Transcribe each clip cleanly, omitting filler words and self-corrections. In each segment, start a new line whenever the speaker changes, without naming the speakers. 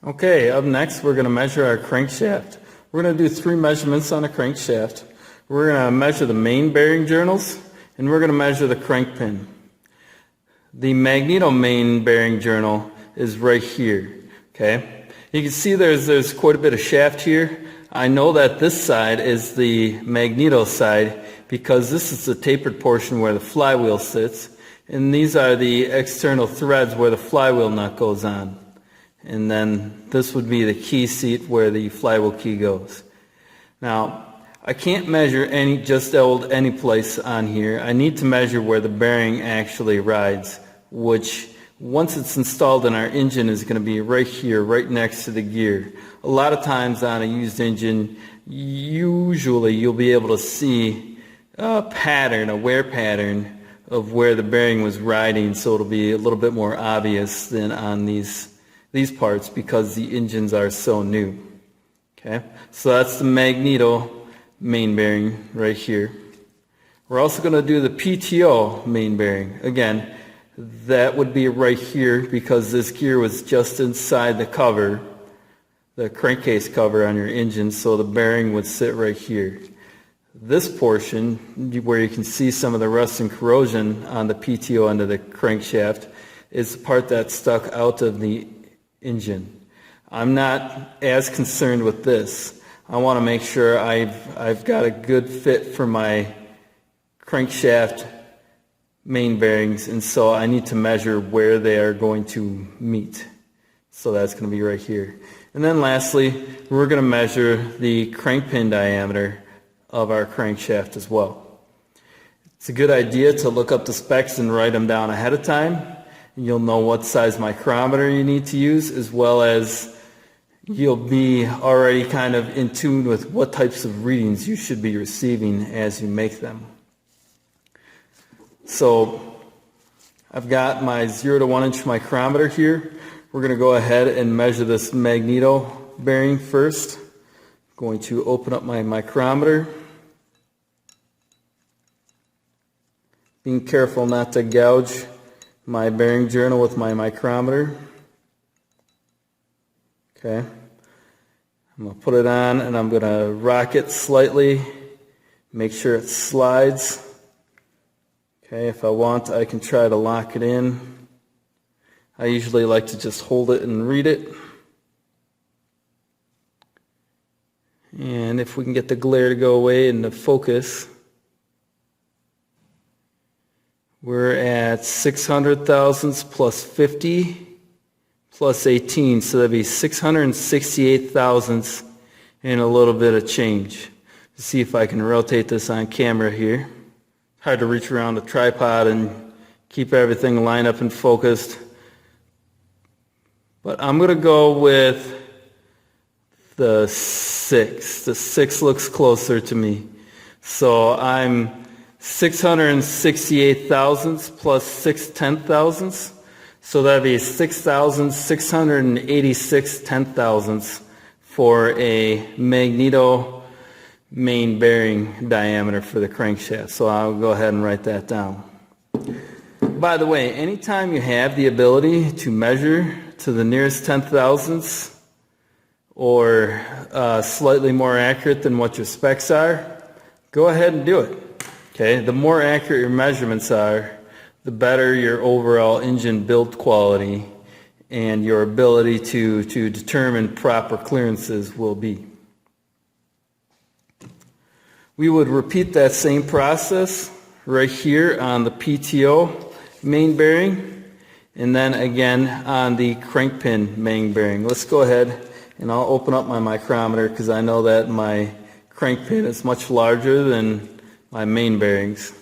Okay, up next we're going to measure our crankshaft. We're going to do 3 measurements on a crankshaft. We're going to measure the main bearing journals, and we're going to measure the crank pin. The magneto main bearing journal is right here. Okay, you can see there's quite a bit of shaft here. I know that this side is the magneto side because this is the tapered portion where the flywheel sits, and these are the external threads where the flywheel nut goes on. And then this would be the key seat where the flywheel key goes. Now, I can't measure any place on here. I need to measure where the bearing actually rides, which once it's installed in our engine is going to be right here, right next to the gear. A lot of times on a used engine, usually you'll be able to see a pattern, a wear pattern of where the bearing was riding, so it'll be a little bit more obvious than on these parts because the engines are so new. Okay, so that's the magneto main bearing right here. We're also going to do the PTO main bearing. Again, that would be right here because this gear was just inside the cover, the crankcase cover on your engine, so the bearing would sit right here. This portion, where you can see some of the rust and corrosion on the PTO end of the crankshaft, is the part that's stuck out of the engine. I'm not as concerned with this. I want to make sure I've got a good fit for my crankshaft main bearings, and so I need to measure where they are going to meet. So that's going to be right here. And then lastly, we're going to measure the crank pin diameter of our crankshaft as well. It's a good idea to look up the specs and write them down ahead of time. You'll know what size micrometer you need to use, as well as you'll be already kind of in tune with what types of readings you should be receiving as you make them. So I've got my 0 to 1 inch micrometer here. We're going to go ahead and measure this magneto bearing first. I'm going to open up my micrometer. Being careful not to gouge my bearing journal with my micrometer. Okay, I'm going to put it on and I'm going to rock it slightly, make sure it slides. Okay, if I want, I can try to lock it in. I usually like to just hold it and read it. And if we can get the glare to go away and the focus, we're at 600 thousandths plus 50 plus 18, so that'd be 668 thousandths and a little bit of change. Let's see if I can rotate this on camera here. Hard to reach around the tripod and keep everything lined up and focused. But I'm going to go with the 6. The 6 looks closer to me. So I'm 668 thousandths plus 6 tenth-thousandths. So that'd be 6,686 tenth-thousandths for a magneto main bearing diameter for the crankshaft. So I'll go ahead and write that down. By the way, anytime you have the ability to measure to the nearest tenth-thousandths or slightly more accurate than what your specs are, go ahead and do it. Okay, the more accurate your measurements are, the better your overall engine build quality and your ability to determine proper clearances will be. We would repeat that same process right here on the PTO main bearing and then again on the crank pin main bearing. Let's go ahead and I'll open up my micrometer because I know that my crank pin is much larger than my main bearings.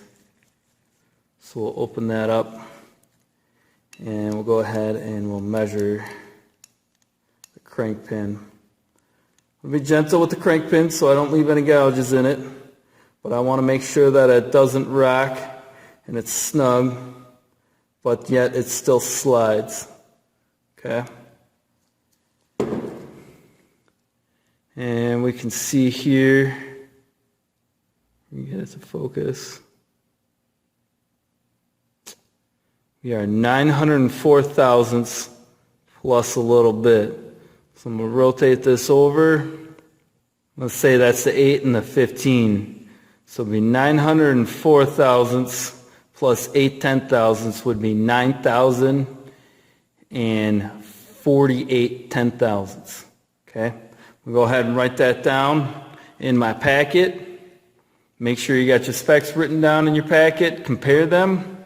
So we'll open that up and we'll go ahead and we'll measure the crank pin. I'll be gentle with the crank pin so I don't leave any gouges in it, but I want to make sure that it doesn't rock and it's snug, but yet it still slides. Okay? And we can see here, get it to focus. We are 904 thousandths plus a little bit. So I'm going to rotate this over. Let's say that's the 8 and the 15. So it'll be 904 thousandths plus 8 10,000ths would be 9,048 10,000ths. Okay? We'll go ahead and write that down in my packet. Make sure you got your specs written down in your packet, compare them,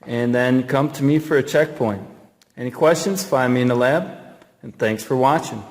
and then come to me for a checkpoint. Any questions? Find me in the lab, and thanks for watching.